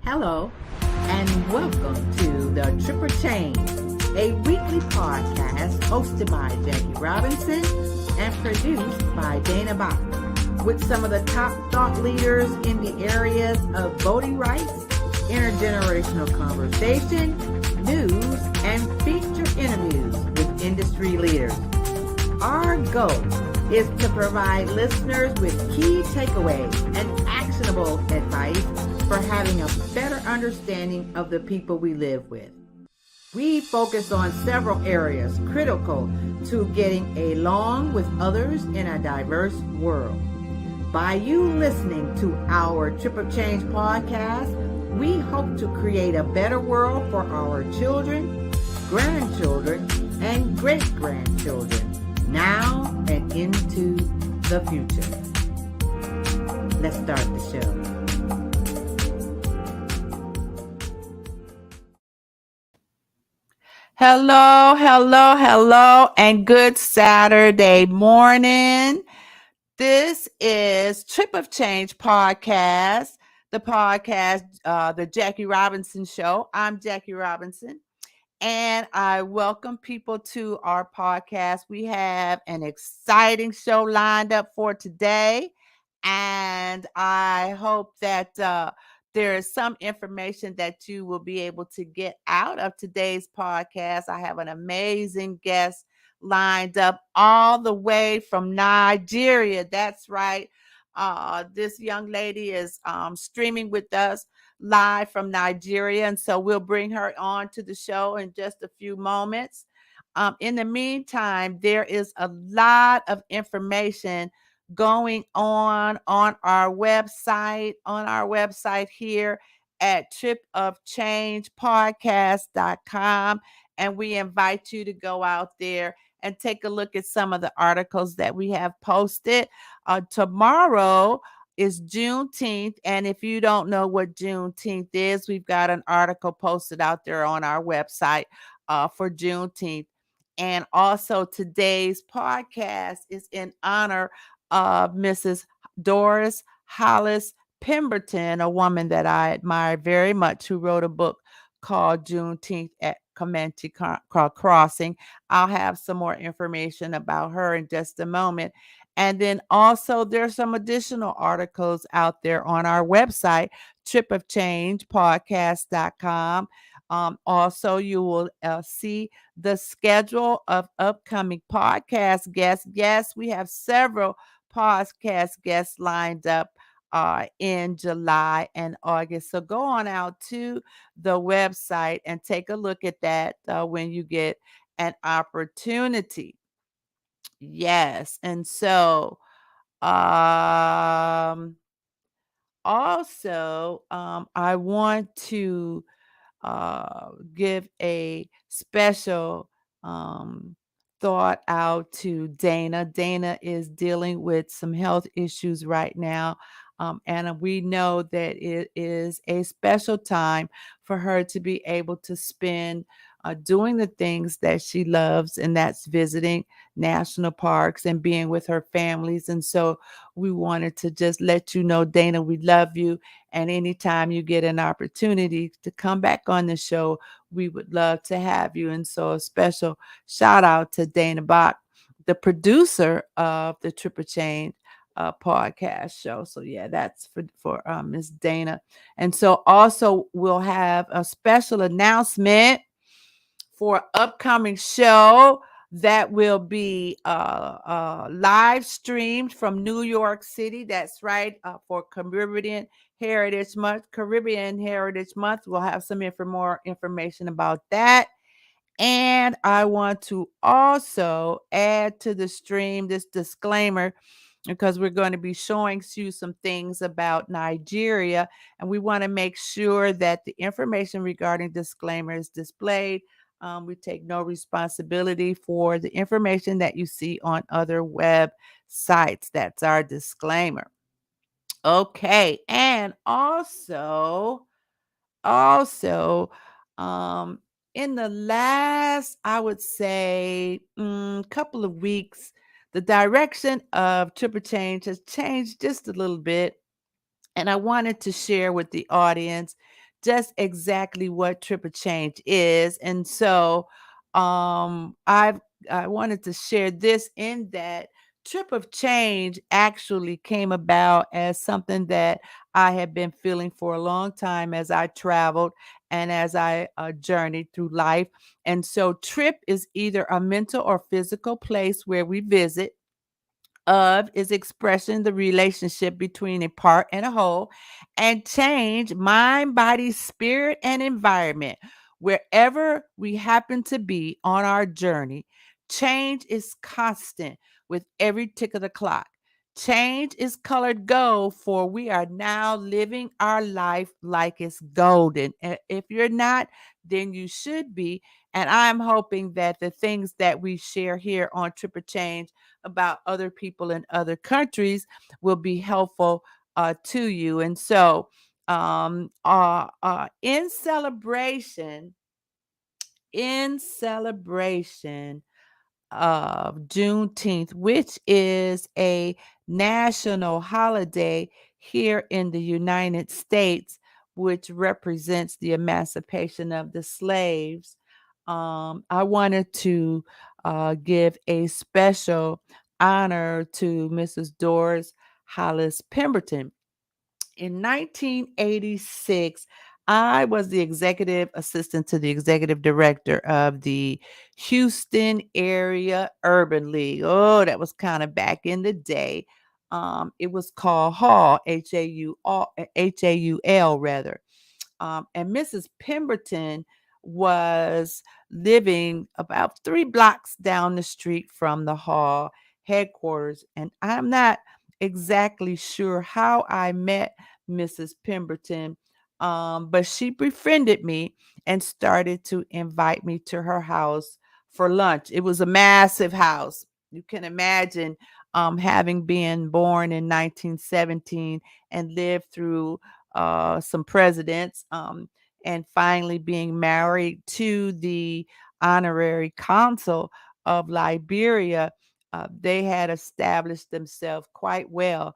Hello, and welcome to the Tripper Change, a weekly podcast hosted by Jackie Robinson and produced by Dana Bach, with some of the top thought leaders in the areas of voting rights, intergenerational conversation, news, and feature interviews with industry leaders. Our goal is to provide listeners with key takeaways and actionable advice for having a better understanding of the people we live with. We focus on several areas critical to getting along with others in a diverse world. By you listening to our Trip of Change podcast, we hope to create a better world for our children, grandchildren, and great-grandchildren, now and into the future. Let's start the show. Hello, and good Saturday morning. This is Trip of Change podcast, the Jackie Robinson Show. I'm Jackie Robinson, and I welcome people to our podcast. We have an exciting show lined up for today, and I hope that there is some information that you will be able to get out of today's podcast. I have an amazing guest lined up all the way from Nigeria. That's right. This young lady is streaming with us live from Nigeria, and so we'll bring her on to the show in just a few moments. In the meantime, there is a lot of information going on our website here at tripofchangepodcast.com, and we invite you to go out there and take a look at some of the articles that we have posted. Tomorrow is Juneteenth, and if you don't know what Juneteenth is, we've got an article posted out there on our website for Juneteenth. And also today's podcast is in honor of Mrs. Doris Hollis Pemberton, a woman that I admire very much, who wrote a book called Juneteenth at Comanche Crossing. I'll have some more information about her in just a moment. And then also there's some additional articles out there on our website, tripofchangepodcast.com. Also, you will see the schedule of upcoming podcast guests. Yes, we have several podcast guests lined up in July and August. So go on out to the website and take a look at that when you get an opportunity. Yes. And so also I want to give a special thought out to Dana. Dana is dealing with some health issues right now. And we know that it is a special time for her to be able to spend doing the things that she loves, and that's visiting national parks and being with her families. And so we wanted to just let you know, Dana, we love you. And anytime you get an opportunity to come back on the show, we would love to have you. And so a special shout out to Dana Bach, the producer of the Tripper Change podcast show. So yeah, that's for Miss Dana. And so also we'll have a special announcement for upcoming show that will be live streamed from New York City. That's right, for Caribbean Heritage Month. We'll have some more information about that. And I want to also add to the stream this disclaimer, because we're going to be showing you some things about Nigeria, and we want to make sure that the information regarding disclaimer is displayed. We take no responsibility for the information that you see on other websites. That's our disclaimer. Okay, and also, in the last, I would say, couple of weeks, the direction of Tripper Change has changed just a little bit. And I wanted to share with the audience just exactly what Trip of Change is. And so I wanted to share this in that Trip of Change actually came about as something that I had been feeling for a long time as I traveled and as I journeyed through life. And so, trip is either a mental or physical place where we visit. Of is expressing the relationship between a part and a whole, and change mind, body, spirit, and environment. Wherever we happen to be on our journey, change is constant with every tick of the clock. Change is colored gold, for we are now living our life like it's golden. If you're not, then you should be. And I'm hoping that the things that we share here on Trip or Change about other people in other countries will be helpful to you. And so, in celebration of Juneteenth, which is a national holiday here in the United States, which represents the emancipation of the slaves. I wanted to give a special honor to Mrs. Doris Hollis Pemberton. In 1986, I was the executive assistant to the executive director of the Houston Area Urban League. Oh, that was kind of back in the day. It was called Hall, Haul rather. And Mrs. Pemberton was living about 3 blocks down the street from the hall headquarters. And I'm not exactly sure how I met Mrs. Pemberton, but she befriended me and started to invite me to her house for lunch. It was a massive house. You can imagine having been born in 1917 and lived through some presidents, and finally being married to the honorary consul of Liberia. They had established themselves quite well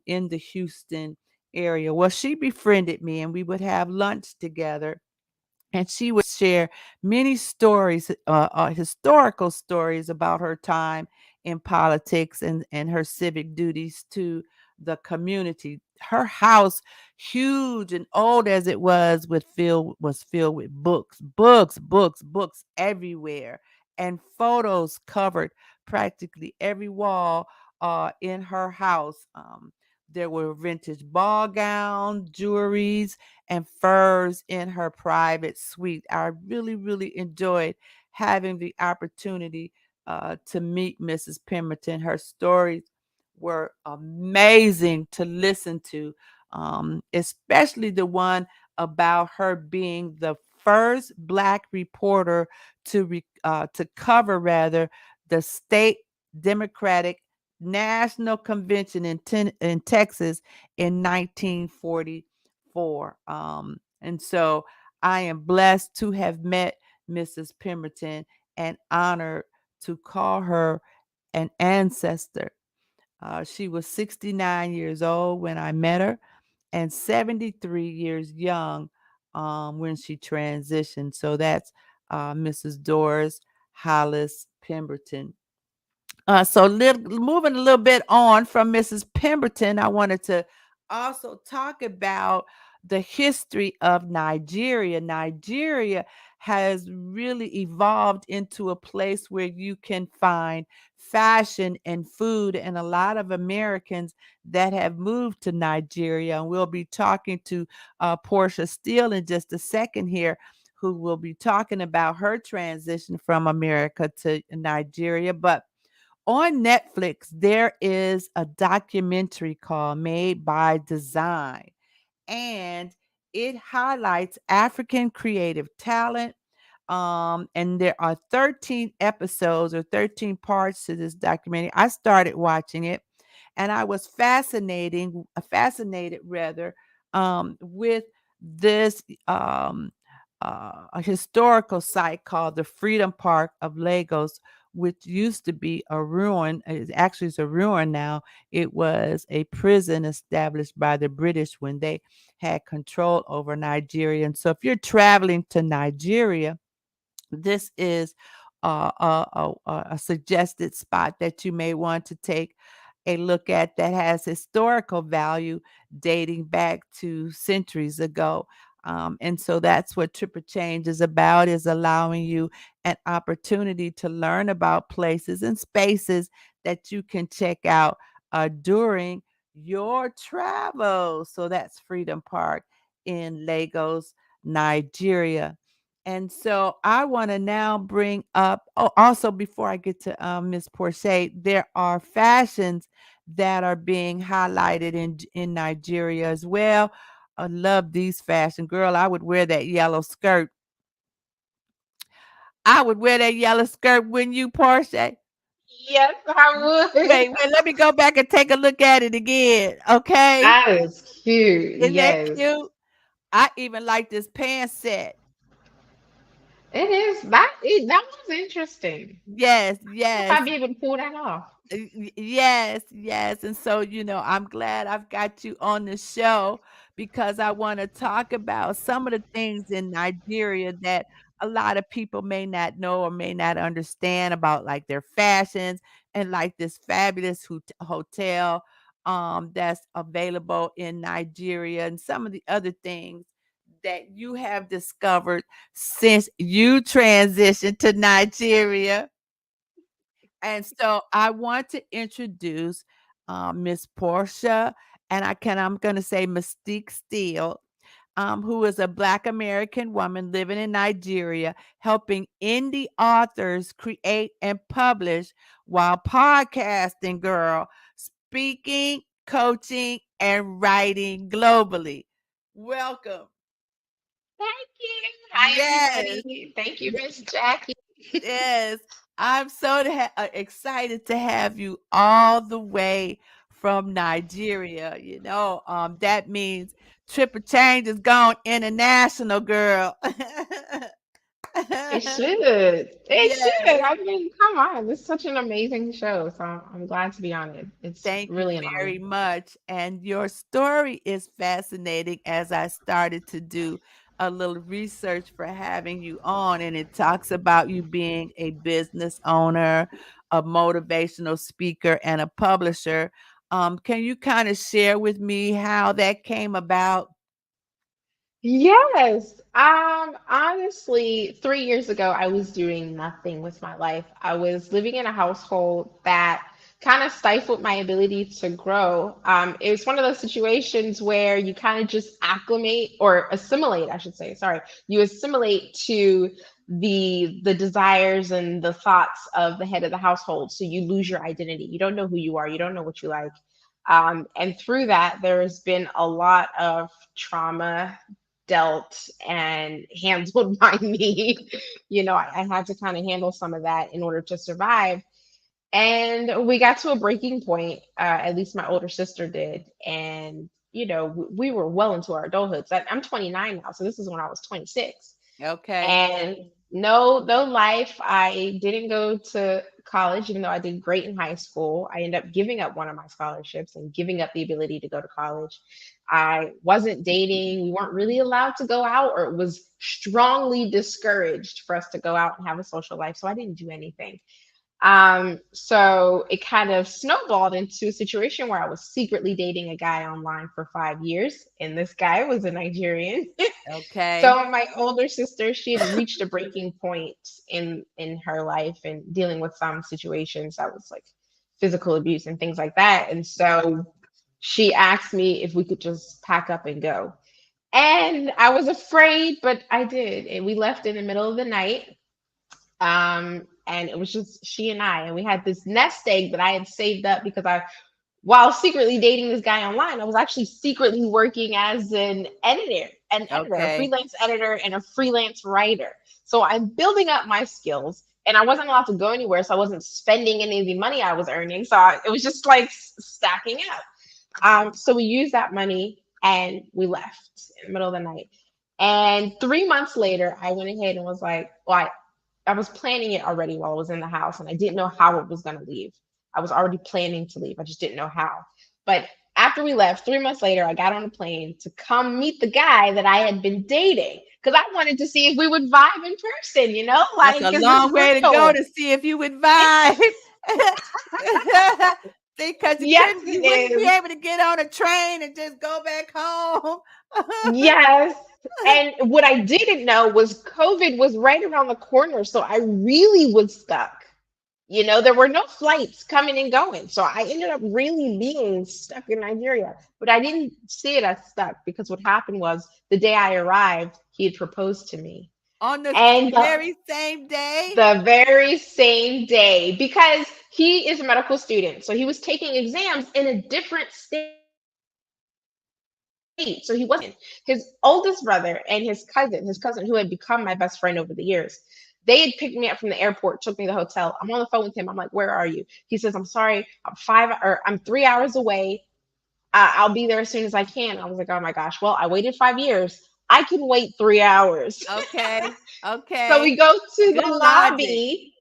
in the Houston area. Well, she befriended me, and we would have lunch together, and she would share many stories, historical stories about her time in politics and her civic duties to the community. Her house, huge and old as it was filled with books everywhere, and photos covered practically every wall in her house. There were vintage ball gowns, jewelries, and furs in her private suite. I really, really enjoyed having the opportunity to meet Mrs. Pemberton. Her stories were amazing to listen to, especially the one about her being the first Black reporter to cover rather the state Democratic National Convention in Texas in 1944. And so I am blessed to have met Mrs. Pemberton and honored to call her an ancestor. She was 69 years old when I met her and 73 years young when she transitioned. So that's Mrs. Doris Hollis Pemberton. Moving a little bit on from Mrs. Pemberton, I wanted to also talk about the history of Nigeria. Nigeria has really evolved into a place where you can find fashion and food, and a lot of Americans that have moved to Nigeria. And we'll be talking to Porsche Steele in just a second here, who will be talking about her transition from America to Nigeria. But on Netflix, there is a documentary called Made by Design, and it highlights African creative talent. And there are 13 episodes or 13 parts to this documentary. I started watching it, and I was fascinated rather, with this a historical site called the Freedom Park of Lagos, which used to be a ruin. It's a ruin now. It was a prison established by the British when they had control over Nigeria. And so if you're traveling to Nigeria, this is a suggested spot that you may want to take a look at that has historical value dating back to centuries ago. And so that's what Trip Change is about, is allowing you an opportunity to learn about places and spaces that you can check out during your travel. So that's Freedom Park in Lagos, Nigeria. And so I want to now bring up, oh, also before I get to Miss Porsche, there are fashions that are being highlighted in Nigeria as well. I love these fashion. Girl, I would wear that yellow skirt. I would wear that yellow skirt, wouldn't you, Porsche? Yes, I would. Wait, let me go back and take a look at it again. Okay. That is cute. Isn't that Yes. cute? I even like this pants set. It is. That was interesting. Yes, I don't know if yes. I'd be able to pull that off. Yes, yes. And so, I'm glad I've got you on the show because I want to talk about some of the things in Nigeria that a lot of people may not know or may not understand about, like their fashions and like this fabulous hotel that's available in Nigeria and some of the other things that you have discovered since you transitioned to Nigeria. And so I want to introduce Miss Portia, and I'm going to say Mystique Steele, who is a Black American woman living in Nigeria, helping indie authors create and publish while podcasting, girl, speaking, coaching, and writing globally. Welcome. Thank you. Hi, Yes. everybody. Thank you, Miss Jackie. Yes, I'm so excited to have you all the way from Nigeria. That means Triple Change is gone international, girl. It should. It should. Yes. I mean, come on. It's such an amazing show. So I'm glad to be on it. It's Thank you really an honor. very much. And your story is fascinating as I started to do a little research for having you on. And it talks about you being a business owner, a motivational speaker, and a publisher. Can you kind of share with me how that came about? Yes. Honestly, 3 years ago, I was doing nothing with my life. I was living in a household that kind of stifled my ability to grow. It was one of those situations where you kind of just acclimate or assimilate, I should say, sorry. You assimilate to the desires and the thoughts of the head of the household. So you lose your identity. You don't know who you are. You don't know what you like. And through that, there's been a lot of trauma dealt and handled by me. I had to kind of handle some of that in order to survive. And we got to a breaking point, at least my older sister did. And, we were well into our adulthood. So I'm 29 now. So this is when I was 26. Okay. And no life. I didn't go to college, even though I did great in high school. I ended up giving up one of my scholarships and giving up the ability to go to college. I wasn't dating. We weren't really allowed to go out, or it was strongly discouraged for us to go out and have a social life. So I didn't do anything. So it kind of snowballed into a situation where I was secretly dating a guy online for 5 years, and this guy was a Nigerian. Okay. So my older sister, she had reached a breaking point in her life and dealing with some situations that was like physical abuse and things like that. And so she asked me if we could just pack up and go. And I was afraid, but I did. And we left in the middle of the night. And it was just she and I, and we had this nest egg that I had saved up because while secretly dating this guy online, I was actually secretly working as an editor, a Okay. freelance editor, and a freelance writer. So I'm building up my skills, and I wasn't allowed to go anywhere, so I wasn't spending any of the money I was earning. So it was just like stacking up. So we used that money and we left in the middle of the night. And 3 months later, I went ahead and was like, well, I was planning it already while I was in the house, and I didn't know how it was going to leave. I was already planning to leave. I just didn't know how. But after we left, 3 months later, I got on a plane to come meet the guy that I had been dating because I wanted to see if we would vibe in person, That's like, a is this long way to go real? to see if you would vibe. Because Yes, you it wouldn't be is. able to get on a train and just go back home. Yes. And what I didn't know was COVID was right around the corner. So I really was stuck. There were no flights coming and going. So I ended up really being stuck in Nigeria. But I didn't see it as stuck because what happened was the day I arrived, he had proposed to me. On the And very same day? the very same day, because he is a medical student. So he was taking exams in a different state. So he wasn't his oldest brother and his cousin who had become my best friend over the years. They had picked me up from the airport, took me to the hotel. I'm on the phone with him. I'm like, "Where are you?" He says, "I'm sorry, I'm 3 hours away. I'll be there as soon as I can." I was like, "Oh my gosh!" Well, I waited 5 years. I can wait 3 hours. Okay. So we Okay. go to Good the logic. lobby.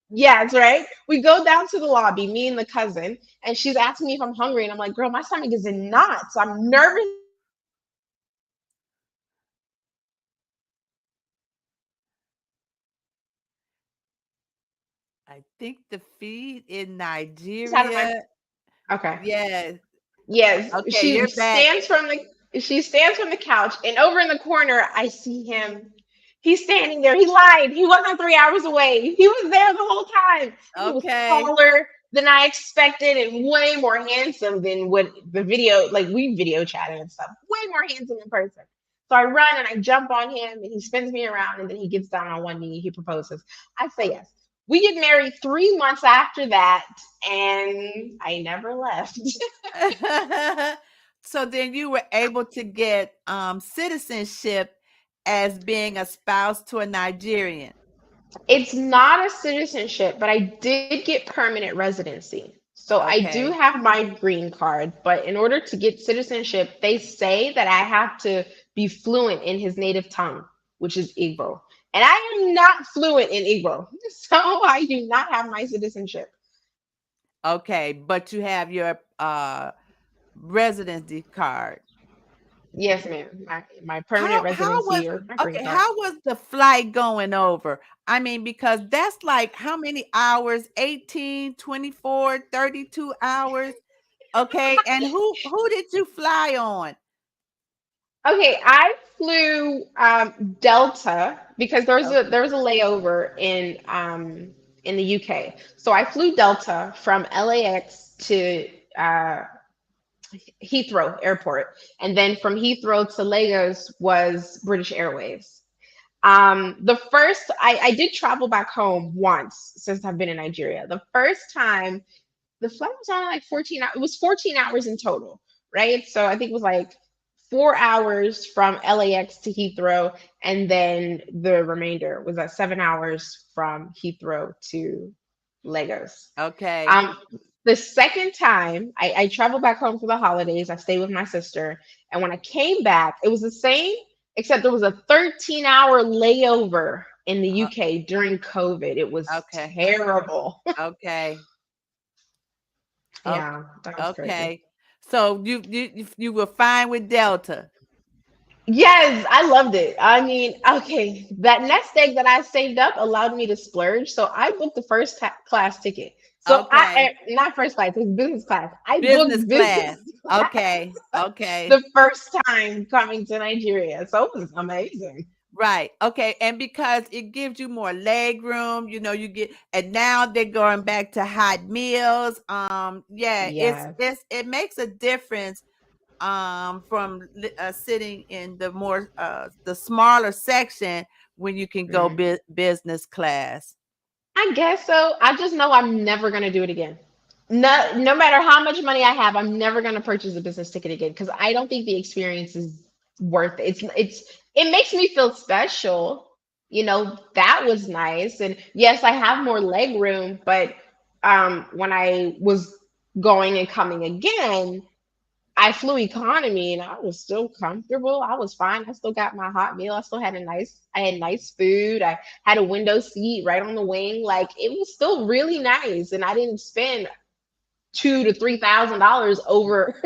Yes, right. We go down to the lobby, me and the cousin, and she's asking me if I'm hungry, and I'm like, "Girl, my stomach is in knots. I'm nervous as hell." So I run out of my house. I jump on him, and I jump out of the car, and I get in the car, and I get out of the car, and I I get think the out of my. feed in Okay. Nigeria. Yes. Yes, Okay, she you're back. stands from the couch, and over in the corner, I see him. He's standing there. He lied. He wasn't 3 hours away. He was there the whole time. He was Okay. taller than I expected and way more handsome than what the video, like, we video chatted and stuff. Way more handsome in person. So I run and I jump on him, and he spins me around, and then he gets down on one knee. He proposes. I say yes. We get married 3 months after that, and I never left. So then you were able to get citizenship as being a spouse to a Nigerian. It's not a citizenship, but I did get permanent residency. So I do Okay. have my green card, but in order to get citizenship, they say that I have to be fluent in his native tongue, which is Igbo. And I am not fluent in Igbo. So I do not have my citizenship. Okay, but you have your residency card. Yes, ma'am. My permanent How was residency or my green okay, card. how was the flight going over? I mean, because that's like how many hours? 18, 24, 32 hours. Okay, and who did you fly on? Okay, I flew Delta because Okay. there was a layover in the UK. So I flew Delta from LAX to uh, Heathrow Airport, and then from Heathrow to Lagos was British Airways. The first I did travel back home once since I've been in Nigeria. The first time the flight was only like 14 hours. It was 14 hours in total, right? So I think it was like 4 hours from LAX to Heathrow, and then the remainder was at 7 hours from Heathrow to Lagos. Okay. Um, the second time I traveled back home for the holidays, I stayed with my sister, and when I came back, it was the same, except there was a 13-hour layover in the Uh, UK during COVID. It was okay. terrible. Okay. Okay. Yeah, that was crazy. Okay. So you were fine with Delta. Yes, I loved it. I mean, okay, that nest egg that I saved up allowed me to splurge. So I booked the class ticket. So Okay. not first class, it's business class. I Business booked class. business Okay. class Okay. the first time coming to Nigeria. So it was amazing. Right. Okay. And because it gives you more leg room, you get, and now they're going back to hot meals. Yeah, Yes, it makes a difference from sitting in the smaller section when you can go mhm. business class. I guess so. I just know I'm never gonna do it again. No matter how much money I have, I'm never gonna purchase a business ticket again because I don't think the experience is worth it. It makes me feel special. That was nice. And yes, I have more leg room, but when I was going and coming again, I flew economy and I was still comfortable. I was fine. I still got my hot meal. I had nice food. I had a window seat right on the wing. Like it was still really nice. And I didn't spend $2,000 to $3,000 over,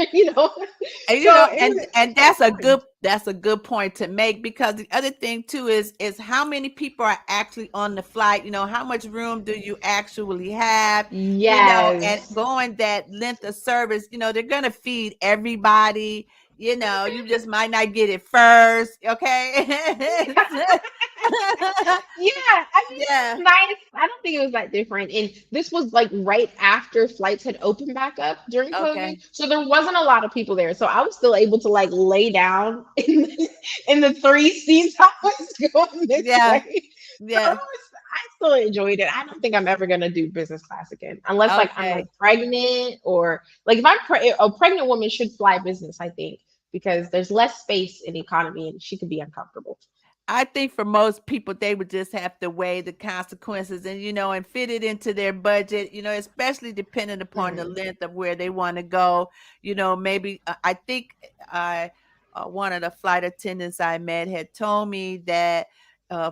And, So it was and it was fine. that's a good point to make, because the other thing too is how many people are actually on the flight. How much room do you actually have? And Yes. going that length of service, they're gonna feed everybody. You just might not get it first. Okay. Yeah, I mean, it Yeah. was nice. I don't think it was that different. And this was like right after flights had opened back up during COVID. Okay. So there wasn't a lot of people there. So I was still able to like lay down in the three seats I was going this Yeah. way. So Yeah. I still enjoyed it. I don't think I'm ever gonna do business class again. Unless like I'm like Okay. pregnant or like if a pregnant woman should fly business, I think, because there's less space in economy and she could be uncomfortable. I think for most people, they would just have to weigh the consequences and, and fit it into their budget, especially depending upon the Mhm. length of where they want to go. Maybe I think I, one of the flight attendants I met had told me that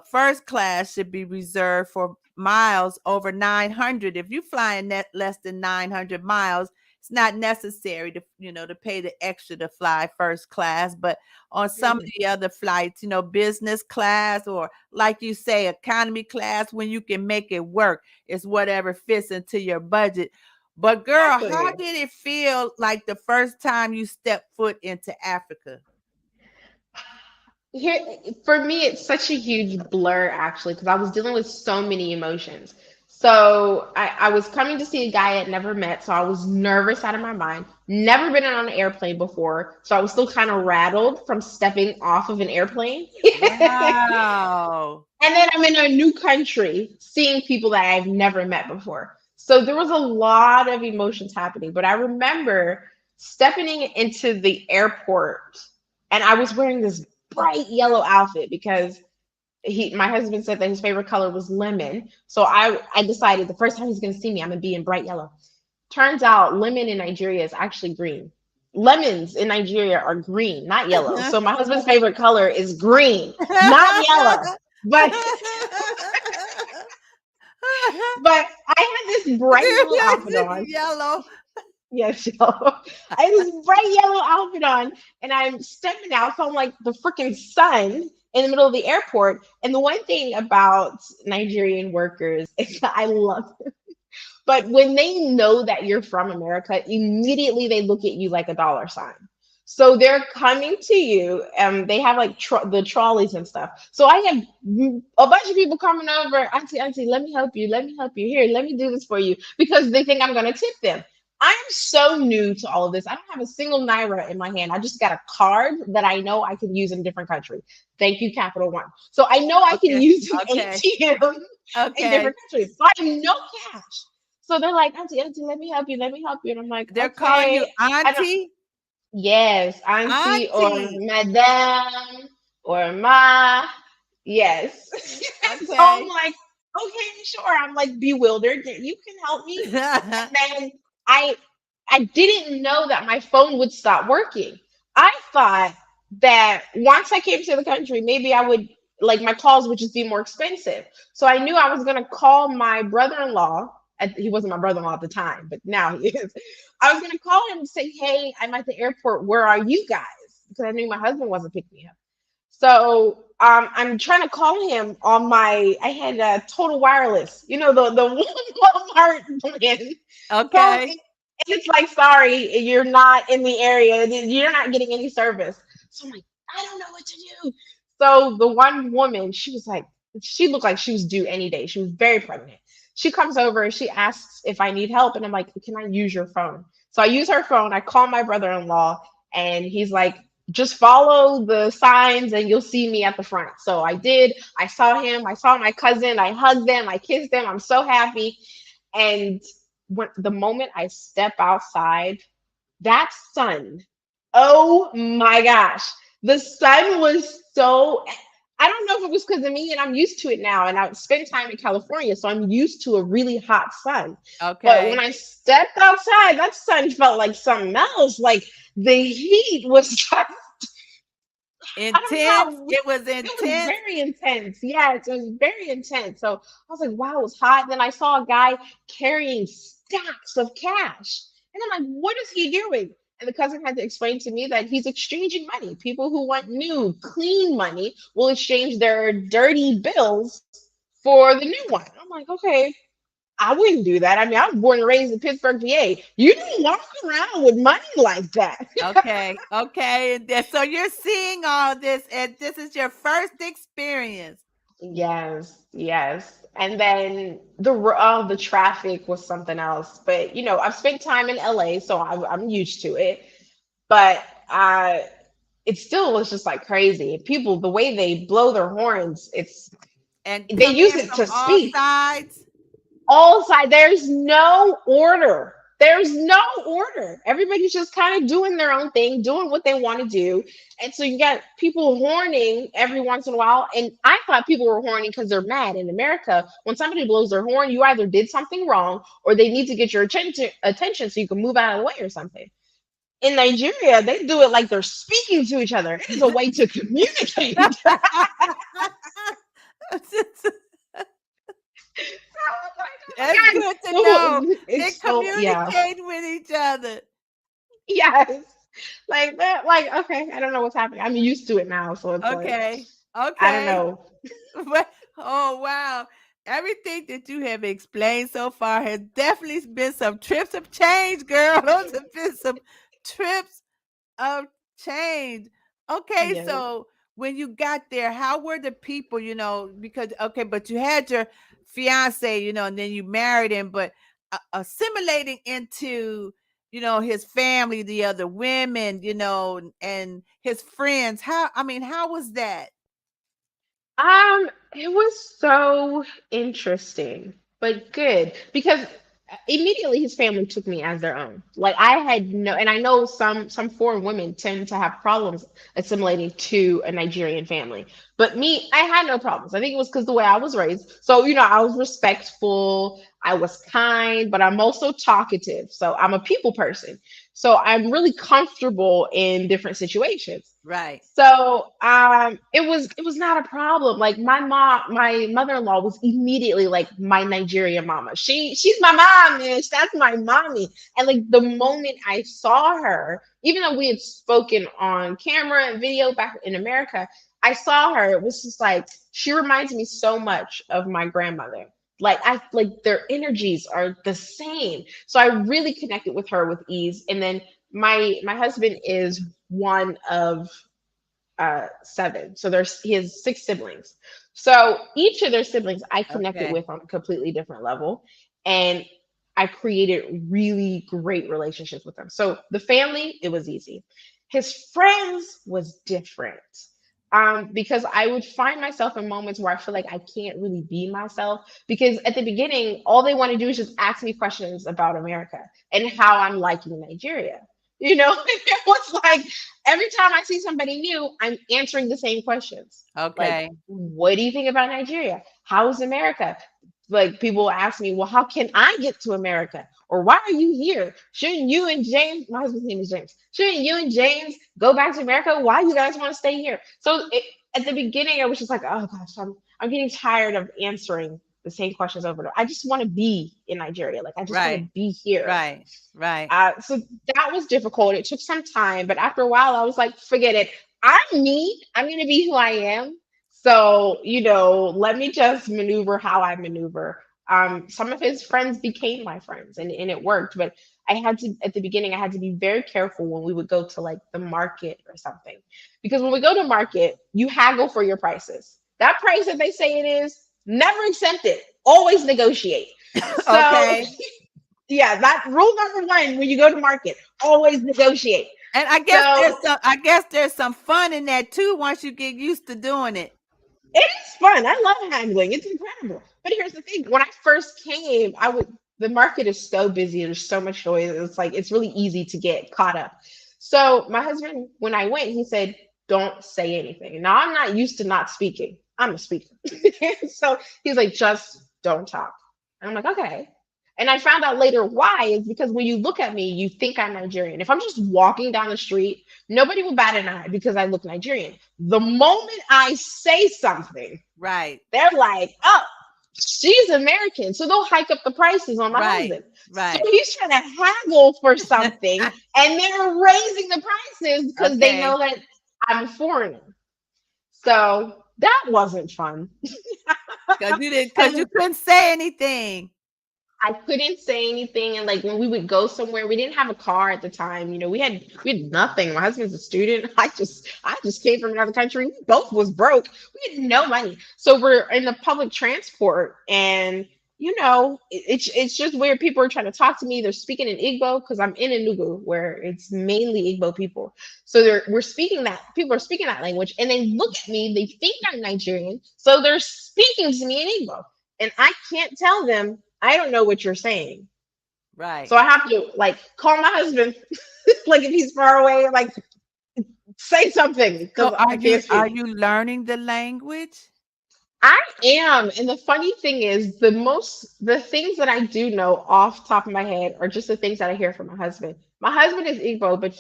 first class should be reserved for miles over 900. If you're flying less than 900 miles, it's not necessary to pay the extra to fly first class. But on some of Mhm. the other flights, business class, or like you say, economy class, when you can make it work, it's whatever fits into your budget. But girl, how Exactly. did it feel like the first time you stepped foot into Africa? Here, for me, it's such a huge blur actually, because I was dealing with so many emotions. So I was coming to see a guy I'd never met, so I was nervous out of my mind. Never been on an airplane before, so I was still kind of rattled from stepping off of an airplane. Wow. And then I'm in a new country, seeing people that I've never met before. So there was a lot of emotions happening. But I remember stepping into the airport, and I was wearing this bright yellow outfit because my husband said that his favorite color was lemon. So I decided the first time he's gonna see me, I'm gonna be in bright yellow. Turns out lemon in Nigeria is actually green. Lemons in Nigeria are green, not yellow. So my husband's favorite color is green, not yellow. But but I had this bright yellow outfit on. Yellow. Yes, yellow. I had this bright yellow outfit on, and I'm stepping out, so I'm like the freaking sun in the middle of the airport. And the one thing about Nigerian workers is that I love, but when they know that you're from America, immediately they look at you like a dollar sign. So they're coming to you, and they have like the trolleys and stuff. So I have a bunch of people coming over, auntie, let me help you, let me help you. Here, let me do this for you, because they think I'm gonna tip them. I'm so new to all of this. I don't have a single naira in my hand. I just got a card that I know I can use in a different country. Thank you, Capital One. So I know I can Okay. use an Okay. ATM in Okay. different countries. So I have no cash. So they're like, auntie, let me help you. And I'm like, They're calling you okay. I don't, auntie? yes, auntie or Auntie. madame or ma. Yes. So I'm Okay. like, okay, sure. I'm like bewildered. You can help me. And then I I didn't know that my phone would stop working. I thought that once I came to the country, maybe I would like my calls would just be more expensive. So I knew I was gonna call my brother-in-law. He wasn't my brother-in-law at the time, but now he is. I was gonna call him and say, "Hey, I'm at the airport. Where are you guys?" Because I knew my husband wasn't picking me up. So I'm trying to call him on my. I had Total Wireless, the Walmart plan. Call Okay. and it's like, sorry, you're not in the area. You're not getting any service. So I'm like, I don't know what to do. So the one woman, she looked like she was due any day. She was very pregnant. She comes over and she asks if I need help, and I'm like, can I use your phone? So I use her phone. I call my brother-in-law, and he's like, just follow the signs and you'll see me at the front. So I did. I saw him. I saw my cousin. I hugged them. I kissed them. I'm so happy. And when the moment I step outside, that sun, oh my gosh, the sun was so. I don't know if it was because of me, and I'm used to it now. And I spent time in California, so I'm used to a really hot sun. But when Okay. I stepped outside, that sun felt like something else. Like the heat was just, I don't Intense. know. It was It was intense. very intense. Yes, it was very intense. So I was like, wow, it was hot. And then I saw a guy carrying stacks of cash. And I'm like, what is he doing? And the cousin had to explain to me that he's exchanging money. People who want new, clean money will exchange their dirty bills for the new one. I'm like, okay, I wouldn't do that. I mean, I was born and raised in Pittsburgh, PA. You don't walk around with money like that. Okay. Okay. And so you're seeing all this, and this is your first experience. Yes, yes. And then the traffic was something else. But I've spent time in LA, so I'm used to it. But it still was just like crazy. People, the way they blow their horns, And they come use in it from to all speak. sides. All side, there's no order. There's no order. Everybody's just kind of doing their own thing, doing what they want to do. And so you got people horning every once in a while. And I thought people were horning because they're mad. In America, when somebody blows their horn, you either did something wrong or they need to get your attention so you can move out of the way or something. In Nigeria, they do it like they're speaking to each other. It is a way to communicate. That's Guys, good to know. They it's so, yeah. communicate with each other. Yes. Like that, like, okay, I don't know what's happening. I'm used to it now, so it's like, Okay. I don't Okay. know. Oh, wow. Everything that you have explained so far has definitely been some trips of change, girl. Those have been some trips of change. Okay, Yes. so when you got there, how were the people, because okay, but you had your fiance, and then you married him, but assimilating into, his family, the other women, and his friends. How was that? It was so interesting, but good because immediately his family took me as their own. Like I had no, and I know some foreign women tend to have problems assimilating to a Nigerian family, but me, I had no problems. I think it was because the way I was raised. So I was respectful, I was kind, but I'm also talkative. So I'm a people person. So I'm really comfortable in different situations. Right. So it was not a problem. Like my mother-in-law was immediately like my Nigerian mama. She's my mom, man. That's my mommy. And like the moment I saw her, even though we had spoken on camera and video back in America, I saw her. It was just like she reminds me so much of my grandmother. Like their energies are the same. So I really connected with her with ease. And then my husband is one of seven. So he has six siblings. So each of their siblings I connected Okay. with on a completely different level. And I created really great relationships with them. So the family, it was easy. His friends was different. Because I would find myself in moments where I feel like I can't really be myself. Because at the beginning, all they want to do is just ask me questions about America and how I'm liking Nigeria. It was like every time I see somebody new, I'm answering the same questions. Like, Okay. what do you think about Nigeria? How is America? Like, people ask me, well, how can I get to America? Or why are you here? Shouldn't you and James, my husband's name is James, shouldn't you and James go back to America? Why you guys want to stay here? So at the beginning, I was just like, oh gosh, I'm getting tired of answering the same questions over and over. I just want to be in Nigeria. Like, I just want to Right. be here. Right. Right. So that was difficult. It took some time, but after a while, I was like, forget it. I'm me. I'm going to be who I am. So, let me just maneuver how I maneuver. Some of his friends became my friends and it worked, but at the beginning, I had to be very careful when we would go to like the market or something. Because when we go to market, you haggle for your prices. That price that they say it is, never accept it. Always negotiate. So Okay. yeah, that rule number one when you go to market, always negotiate. And So I guess there's some fun in that too once you get used to doing it. it is fun. I love handling. It's incredible. But here's the thing: when I first came, the market is so busy. There's so much noise. It's like it's really easy to get caught up. So my husband, when I went, he said, don't say anything. Now I'm not used to not speaking. I'm a speaker. So he's like, just don't talk. And I'm like, okay. And I found out later why is because when you look at me, you think I'm Nigerian. If I'm just walking down the street, nobody will bat an eye because I look Nigerian. The moment I say something, Right. they're like, oh, she's American. So they'll hike up the prices on my Right. husband. So Right. he's trying to haggle for something and they're raising the prices because they Okay. know that I'm a foreigner. So that wasn't fun. Cause you And couldn't say anything. I couldn't say anything. And like when we would go somewhere, we didn't have a car at the time. We had nothing. My husband's a student. I just came from another country. We both was broke. We had no money. So we're in the public transport and it's just weird. People are trying to talk to me. They're speaking in Igbo because I'm in Enugu where it's mainly Igbo people. So we're speaking that people are speaking that language and they look at me, they think I'm Nigerian. So they're speaking to me in Igbo. And I can't tell them I don't know what you're saying. Right. So I have to like call my husband, like if he's far away, like say something because So I can't are speak. you learning the language? I am. And the funny thing is, the things that I do know off the top of my head are just the things that I hear from my husband. My husband is Igbo, but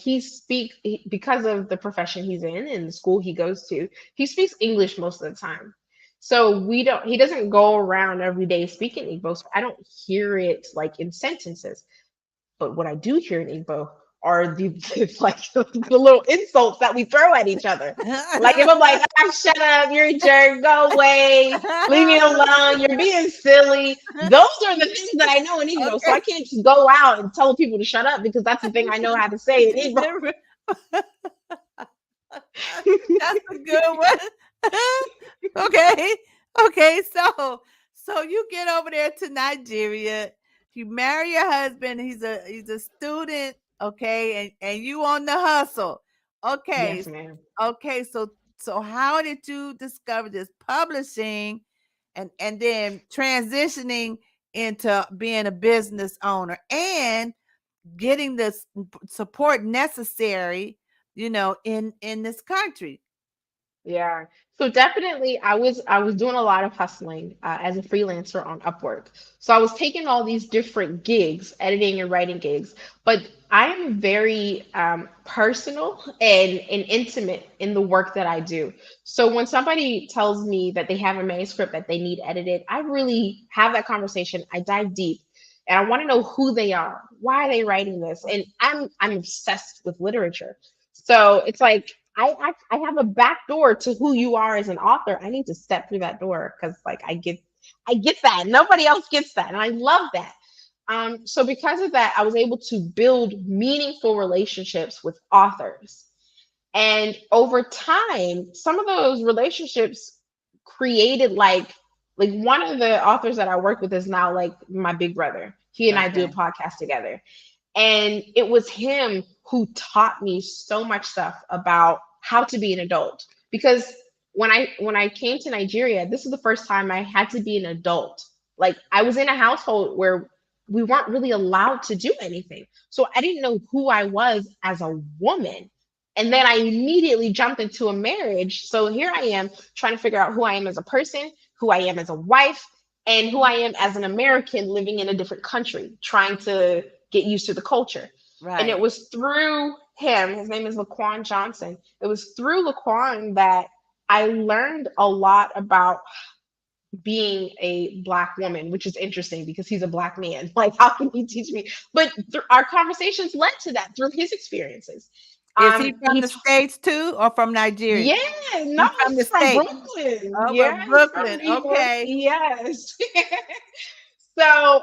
because of the profession he's in and the school he goes to, he speaks English most of the time. So he doesn't go around every day speaking Igbo. So I don't hear it like in sentences. But what I do hear in Igbo are the like the little insults that we throw at each other. Like if I'm like, ah, shut up, you're a jerk, go away, leave me alone, you're being silly. Those are the things that I know in Igbo. So I Okay. can't just go out and tell people to shut up because that's the thing I know how to say in Igbo. That's a good one. Okay. Okay. So you get over there to Nigeria. You marry your husband. He's a student. Okay, and you on the hustle. Okay. Yes, ma'am. Okay. So how did you discover this publishing and then transitioning into being a business owner and getting the support necessary, in this country? Yeah. So definitely I was doing a lot of hustling as a freelancer on Upwork. So I was taking all these different gigs, editing and writing gigs, but I am very personal and intimate in the work that I do. So when somebody tells me that they have a manuscript that they need edited, I really have that conversation. I dive deep and I want to know who they are. Why are they writing this? And I'm obsessed with literature. So it's like I have a back door to who you are as an author. I need to step through that door because like I get that. Nobody else gets that. And I love that. So because of that, I was able to build meaningful relationships with authors. And over time, some of those relationships created like one of the authors that I work with is now like my big brother. He and I do a Okay. podcast together. And it was him who taught me so much stuff about how to be an adult. Because when I came to Nigeria, this is the first time I had to be an adult. Like I was in a household where we weren't really allowed to do anything. So I didn't know who I was as a woman. And then I immediately jumped into a marriage. So here I am trying to figure out who I am as a person, who I am as a wife, and who I am as an American living in a different country, trying to get used to the culture. And it Right. was through him, his name is Laquan Johnson. It was through Laquan that I learned a lot about being a black woman, which is interesting because he's a black man. Like, how can he teach me? But our conversations led to that through his experiences. Is he from He the States too or from Nigeria? Yeah, no, He's from the he's from States. Brooklyn. Oh, Yeah, from he's from Brooklyn. New York. Okay. Yes. So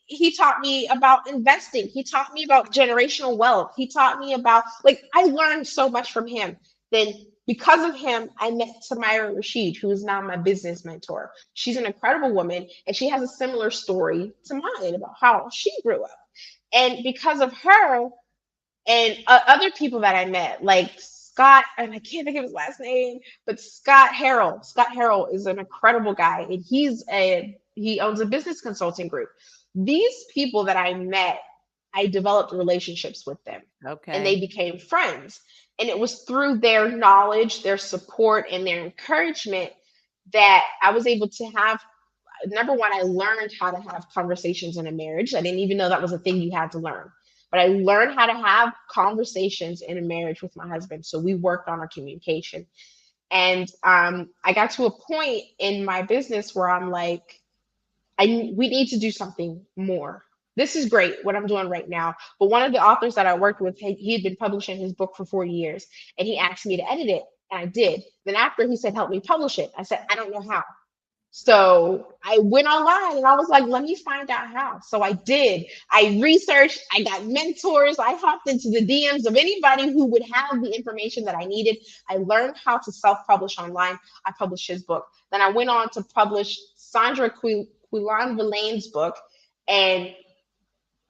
he taught me about investing. He taught me about generational wealth. He taught me about, like, I learned so much from him. Then, because of him, I met Samira Rashid, who is now my business mentor. She's an incredible woman, and she has a similar story to mine about how she grew up. And because of her, and other people that I met, like Scott, and I can't think of his last name, but Scott Harrell. Scott Harrell is an incredible guy, and he owns a business consulting group. These people that I met, I developed relationships with them, and they Okay. became friends. And it was through their knowledge, their support, and their encouragement that I was able to have. Number one, I learned how to have conversations in a marriage. I didn't even know that was a thing you had to learn. But I learned how to have conversations in a marriage with my husband. So we worked on our communication. And I got to a point in my business where I'm like, we need to do something more. This is great what I'm doing right now. But one of the authors that I worked with, he had been publishing his book for 40 years, and he asked me to edit it, and I did. Then after he said, help me publish it, I said, I don't know how. So I went online and I was like, let me find out how. So I did. I researched, I got mentors, I hopped into the DMs of anybody who would have the information that I needed. I learned how to self publish online. I published his book. Then I went on to publish Sandra Quillan Villain's book. And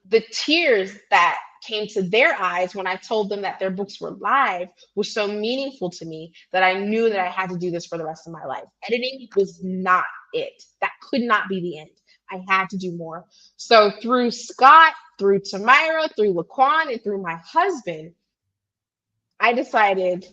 the tears that came to their eyes when I told them that their books were live was so meaningful to me that I knew that I had to do this for the rest of my life. Editing was not it. That could not be the end. I had to do more. So through Scott, through Tamira, through Laquan, and through my husband, I decided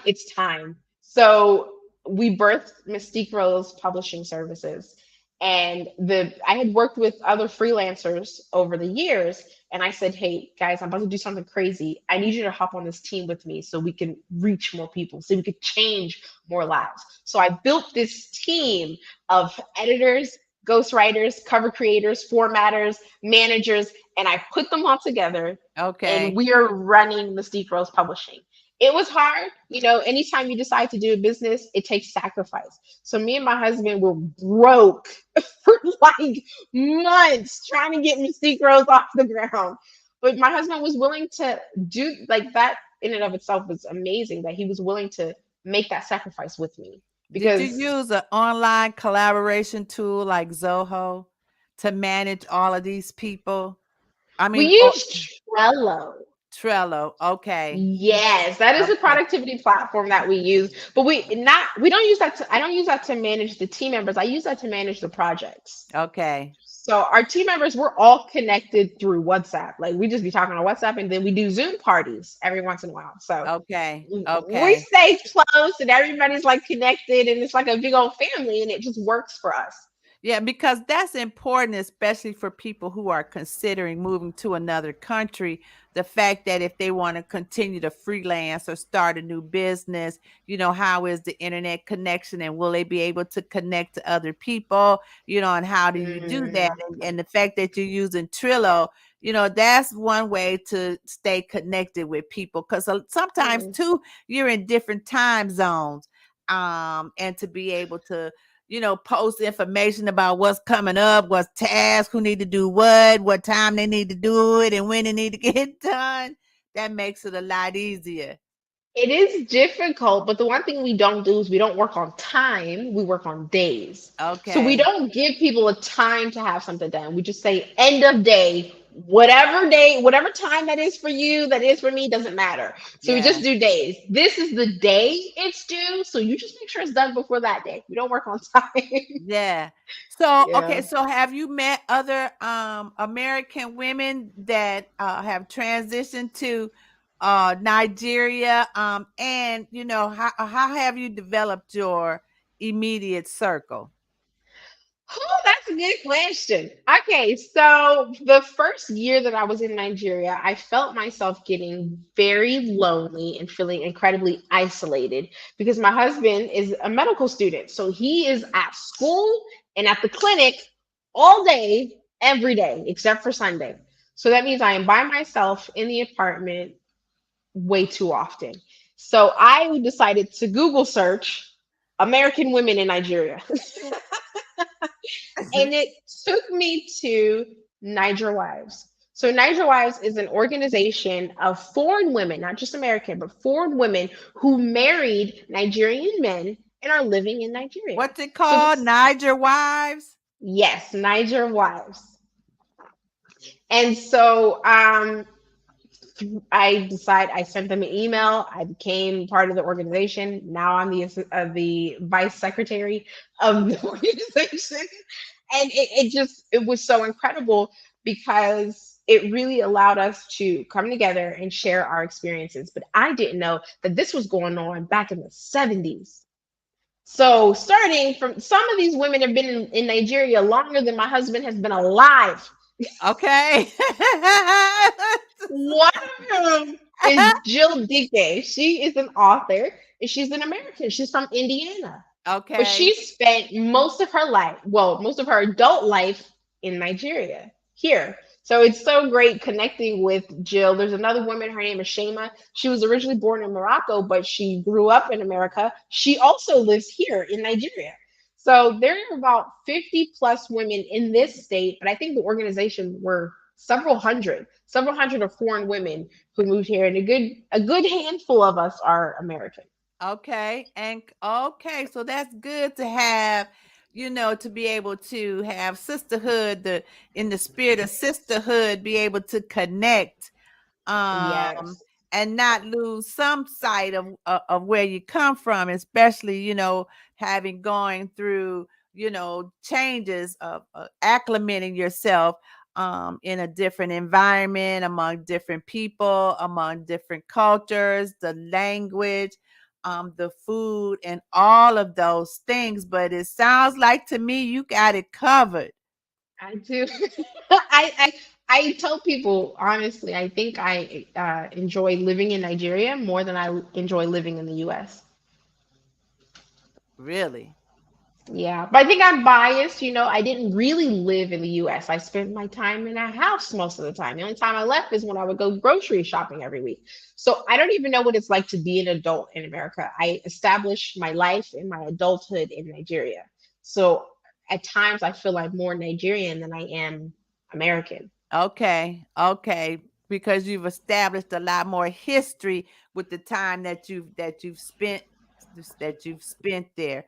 it's time. So we birthed Mystique Rose Publishing Services. And I had worked with other freelancers over the years. And I said, hey, guys, I'm about to do something crazy. I need you to hop on this team with me so we can reach more people, so we could change more lives. So I built this team of editors, ghostwriters, cover creators, formatters, managers, and I put them all together. And Okay. we are running Mystique Rose Publishing. It was hard. Anytime you decide to do a business, it takes sacrifice. So me and my husband were broke for like months trying to get Mystique Rose off the ground. But my husband was willing to do like that. In and of itself was amazing that he was willing to make that sacrifice with me Did you because use an online collaboration tool like Zoho to manage all of these people? I we mean, or used Trello. Trello. Okay. Yes, that is a Okay. productivity platform that we use. But we don't use that to I don't use that to manage the team members. I use that to manage the projects. Okay. So our team members, we're all connected through WhatsApp. Like we just be talking on WhatsApp and then we do Zoom parties every once in a while. So Okay. we Okay. stay close and everybody's like connected and it's like a big old family and it just works for us. Yeah, because that's important, especially for people who are considering moving to another country. The fact that if they want to continue to freelance or start a new business, how is the internet connection and will they be able to connect to other people, and how do you do that? Mm, And the fact that you're using Trello, that's one way to stay connected with people because sometimes mm. too, you're in different time zones. And to be able to post information about what's coming up, what's tasks, who need to do what time they need to do it, and when they need to get it done. That makes it a lot easier. It is difficult, but the one thing we don't do is we don't work on time, we work on days. So we Okay. don't give people a time to have something done. We just say end of day, whatever time that is for you, that is for me, doesn't matter. So we Yeah. just do days. This is the day it's due. So you just make sure it's done before that day. We don't work on time. Yeah. So, Yeah. okay, so have you met other American women that have transitioned to Nigeria and how have you developed your immediate circle? Oh, that's a good question. Okay, so the first year that I was in Nigeria, I felt myself getting very lonely and feeling incredibly isolated because my husband is a medical student. So he is at school and at the clinic all day, every day, except for Sunday. So that means I am by myself in the apartment way too often. So I decided to Google search American women in Nigeria. And it took me to Niger Wives. So Niger Wives is an organization of foreign women, not just American, but foreign women who married Nigerian men and are living in Nigeria. What's it So called? this, Niger Wives? yes, Niger Wives. And so I sent them an email. I became part of the organization. Now I'm the vice secretary of the organization, and it was so incredible because it really allowed us to come together and share our experiences. But I didn't know that this was going on back in the 70s. So, starting from, some of these women have been in Nigeria longer than my husband has been alive. Okay. One of them is Jill Dike. She is an author and she's an American. She's from Indiana. But she Okay. spent most of her life, well, most of her adult life in Nigeria, here. So it's so great connecting with Jill. There's another woman, her name is Shema. She was originally born in Morocco, but she grew up in America. She also lives here in Nigeria. So there are about 50 plus women in this state, but I think the organization were several hundred of foreign women who moved here, and a good handful of us are American. Okay. And okay, so that's good to have, to be able to have sisterhood, the in the spirit of sisterhood, be able to connect, um Yes, and not lose some sight of where you come from, especially, having going through, changes of acclimating yourself in a different environment, among different people, among different cultures, the language, the food, and all of those things. But it sounds like to me you got it covered. I do. I tell people honestly, I think I enjoy living in Nigeria more than I enjoy living in the U.S. Really. Yeah, but I think I'm biased. I didn't really live in the US. I spent my time in a house most of the time. The only time I left is when I would go grocery shopping every week. So I don't even know what it's like to be an adult in America. I established my life and my adulthood in Nigeria. So at times I feel I'm more Nigerian than I am American. Okay, okay, because you've established a lot more history with the time that you've spent there.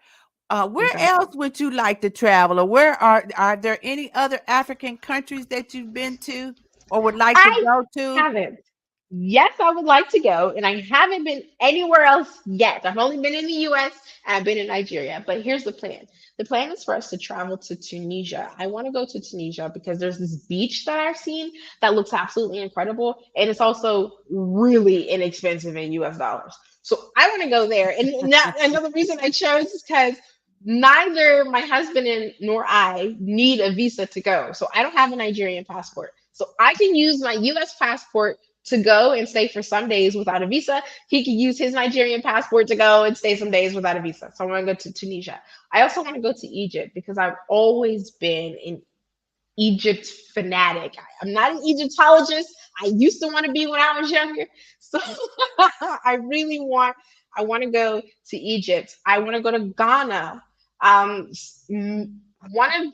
Where else Exactly. would you like to travel, or where are there any other African countries that you've been to or would like to I go to? haven't. Yes, I would like to go, and I haven't been anywhere else yet. I've only been in the US and I've been in Nigeria. But here's the plan. The plan is for us to travel to Tunisia. I want to go to Tunisia because there's this beach that I've seen that looks absolutely incredible, and it's also really inexpensive in US dollars. So I want to go there. And now, another reason I chose is because neither my husband and nor I need a visa to go. So I don't have a Nigerian passport. So I can use my US passport to go and stay for some days without a visa. He could use his Nigerian passport to go and stay some days without a visa. So I want to go to Tunisia. I also want to go to Egypt because I've always been an Egypt fanatic. I'm not an Egyptologist. I used to want to be when I was younger. So I really I want to go to Egypt. I want to go to Ghana. One of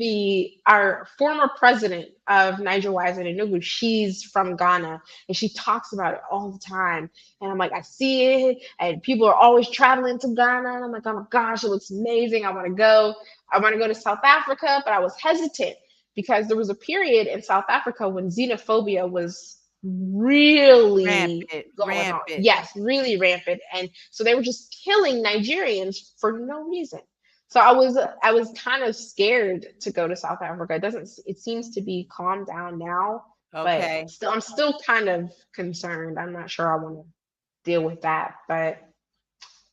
our former president of Niger Wise and Enugu, she's from Ghana and she talks about it all the time. And I'm like, I see it, and people are always traveling to Ghana. And I'm like, oh my gosh, it looks amazing. I want to go. I want to go to South Africa, but I was hesitant because there was a period in South Africa when xenophobia was really Rampant, going on. rampant. Yes, really rampant. And so they were just killing Nigerians for no reason. So I was kind of scared to go to South Africa. It seems to be calmed down now, but Okay. I'm still kind of concerned. I'm not sure I want to deal with that. But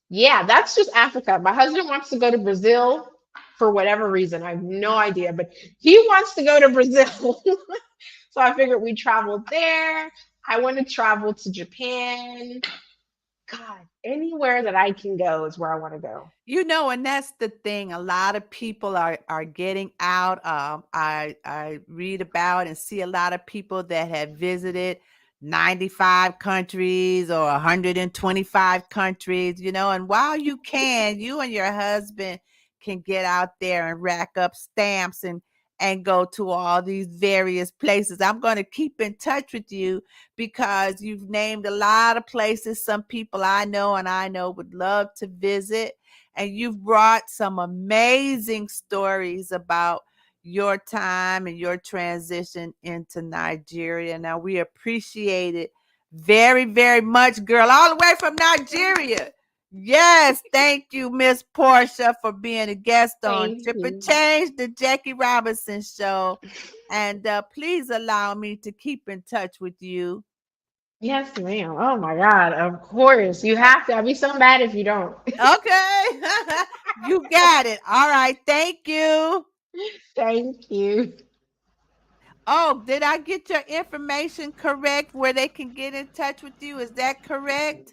yeah, that's just Africa. My husband wants to go to Brazil for whatever reason. I have no idea, but he wants to go to Brazil. So I figured we traveled there. I want to travel to Japan. God, anywhere that I can go is where I want to go. And that's the thing. A lot of people are getting out. I read about and see a lot of people that have visited 95 countries or 125 countries, and while you and your husband can get out there and rack up stamps and go to all these various places. I'm going to keep in touch with you because you've named a lot of places some people I know would love to visit, and you've brought some amazing stories about your time and your transition into Nigeria. Now, we appreciate it very, very much, girl, all the way from Nigeria. Yes, thank you, Miss Portia, for being a guest on Thank Trip and you. Change, the Jackie Robinson Show. And please allow me to keep in touch with you. Yes, ma'am. Oh my God. Of course. You have to. I'd be so mad if you don't. Okay. You got it. All right. Thank you. Thank you. Oh, did I get your information correct where they can get in touch with you? Is that correct?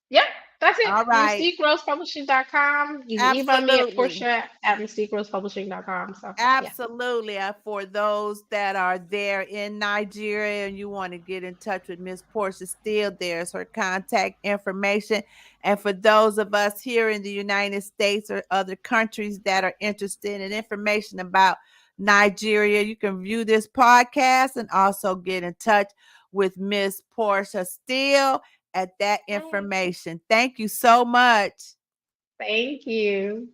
Yep, that's it. All right. MystiqueRosePublishing.com. You can email me at Absolutely. Portia at MystiqueRosePublishing.com. So, yeah. Absolutely. For those that are there in Nigeria and you want to get in touch with Miss Porsche Steele, there's her contact information. And for those of us here in the United States or other countries that are interested in information about Nigeria, you can view this podcast and also get in touch with Miss Porsche Steele at that Right. information. Thank you so much. Thank you.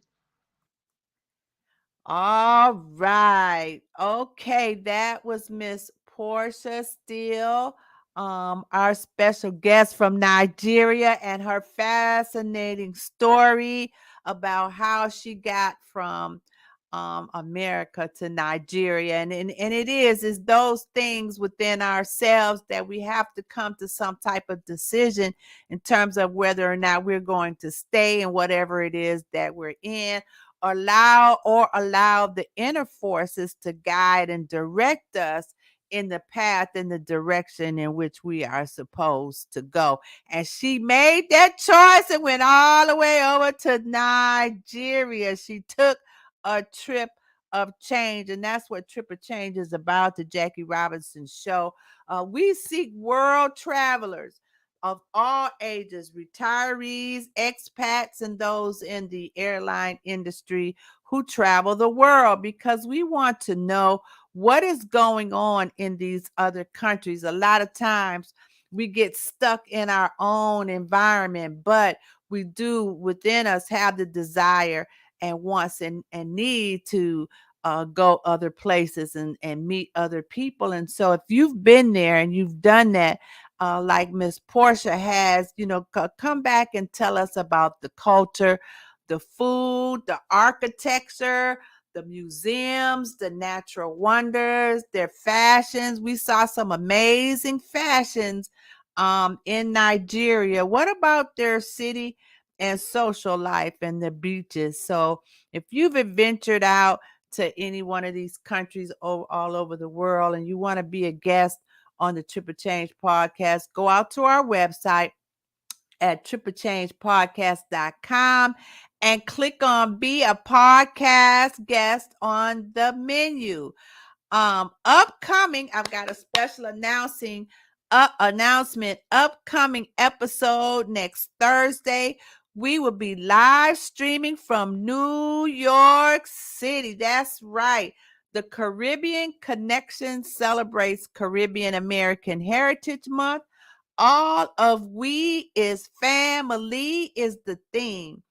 All right. Okay, that was Miss Portia Steele, our special guest from Nigeria, and her fascinating story about how she got from America to Nigeria. And it is those things within ourselves that we have to come to some type of decision in terms of whether or not we're going to stay in whatever it is that we're in, allow the inner forces to guide and direct us in the path in the direction in which we are supposed to go. And she made that choice and went all the way over to Nigeria. She took a trip of change, and that's what Trip of Change is about, the Jackie Robinson Show. We seek world travelers of all ages, retirees, expats, and those in the airline industry who travel the world, because we want to know what is going on in these other countries. A lot of times we get stuck in our own environment, but we do within us have the desire and wants and need to go other places and meet other people. And so if you've been there and you've done that, like Miss Portia has, come back and tell us about the culture, the food, the architecture, the museums, the natural wonders, their fashions. We saw some amazing fashions in Nigeria. What about their city and social life and the beaches? So if you've adventured out to any one of these countries all over the world and you want to be a guest on the Triple Change podcast, go out to our website at triplechangepodcast.com and click on be a podcast guest on the menu. Upcoming, I've got a special announcement. Upcoming episode next Thursday. We will be live streaming from New York City. That's right. The Caribbean Connection celebrates Caribbean American Heritage Month. All of we is family is the theme.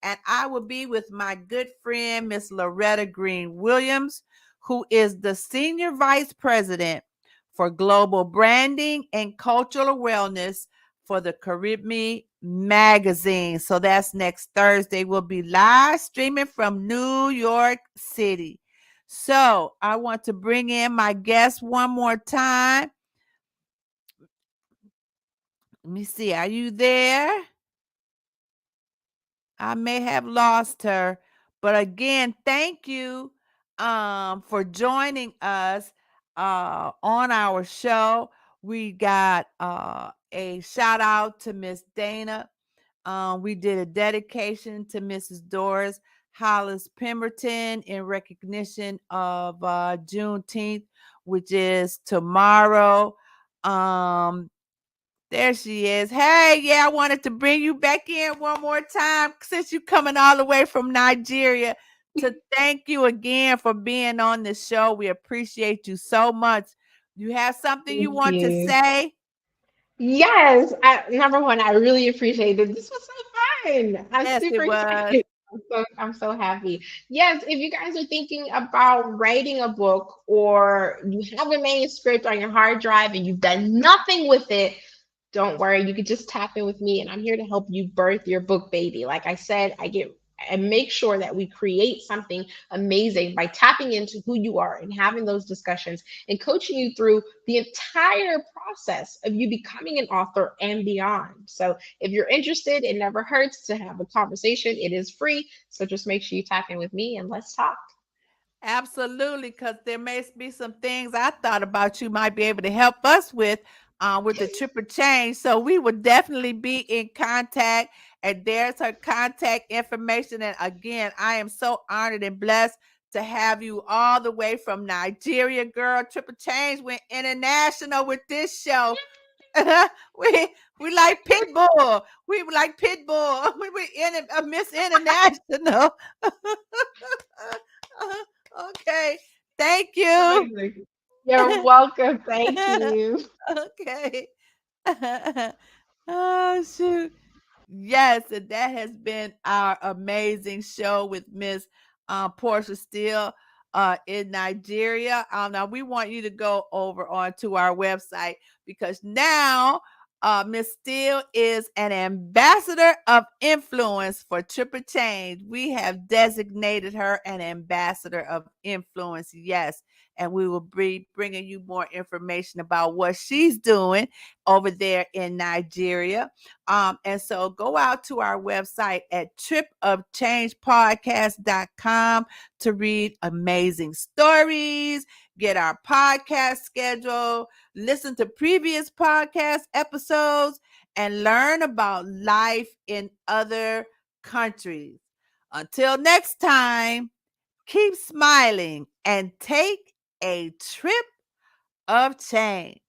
And I will be with my good friend, Miss Loretta Green Williams, who is the Senior Vice President for Global Branding and Cultural Wellness for the Caribbean Magazine. So that's next Thursday. We'll be live streaming from New York City. So I want to bring in my guest one more time. Let me see. Are you there? I may have lost her. But again, thank you for joining us on our show. We got a shout out to Miss Dana. We did a dedication to Mrs. Doris Hollis Pemberton in recognition of Juneteenth, which is tomorrow. Um, there she is. Hey, yeah, I wanted to bring you back in one more time since you're coming all the way from Nigeria to thank you again for being on the show. We appreciate you so much. You have something you Thank want to you. say? Yes, number one, I really appreciate it. This was so fun. I'm Yes, it super was. excited. I'm so happy. Yes, if you guys are thinking about writing a book or you have a manuscript on your hard drive and you've done nothing with it, Don't worry, you could just tap in with me, and I'm here to help you birth your book baby. Like I said, I get and make sure that we create something amazing by tapping into who you are and having those discussions and coaching you through the entire process of you becoming an author and beyond. So, if you're interested, it never hurts to have a conversation. It is free. So, just make sure you tap in with me and let's talk. Absolutely, because there may be some things I thought about you might be able to help us with the triple change. So we will definitely be in contact. And there's her contact information. And again, I am so honored and blessed to have you all the way from Nigeria, girl. Triple change went international with this show. we we like Pitbull. We like Pitbull. We were in a Miss International. Okay. Thank you. Amazing. You're welcome. Thank you. Okay. Oh, shoot. Yes, and that has been our amazing show with Miss Porsche Steele in Nigeria. Now we want you to go over onto our website because now Miss Steele is an ambassador of influence for Triple Change. We have designated her an ambassador of influence. Yes, and we will be bringing you more information about what she's doing over there in Nigeria. And so go out to our website at tripofchangepodcast.com to read amazing stories, get our podcast schedule, listen to previous podcast episodes, and learn about life in other countries. Until next time, keep smiling and take a trip of change.